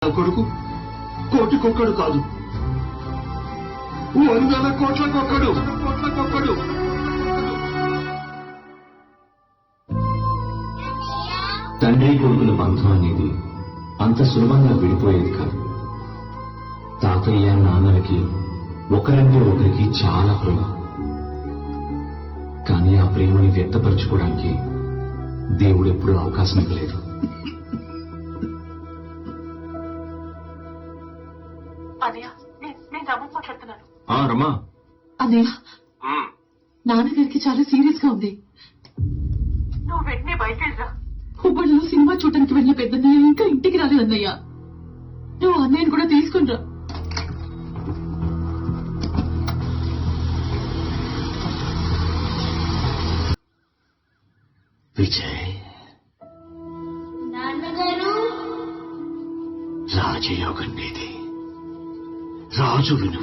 కొడుకు కోటికొక్కడు కాదు, 100 కోట్లకొక్కడు. తండ్రి కొడుకుల బంధం అనేది అంత సులభంగా విడిపోయేది కాదు. తాతయ్య నాన్నలకి ఒకరంటే ఒకరికి చాలా ప్రేమ. కానీ ఆ ప్రేమని వ్యక్తపరచుకోవడానికి దేవుడు ఎప్పుడూ అవకాశం ఇవ్వలేదు. రమా, అన్నయ్య, నాన్నగారికి చాలా సీరియస్ గా ఉంది. నువ్వు వెంటనే బయలుదేరా. హుబ్బడిలో సినిమా చూడటానికి వెళ్ళిన పెద్దన్నయ్య ఇంకా ఇంటికి రాలేదు అన్నయ్య. నువ్వు అన్నయ్యను కూడా తీసుకునిరా. విజయ్, రాజయోగం నీది. రాజు విను.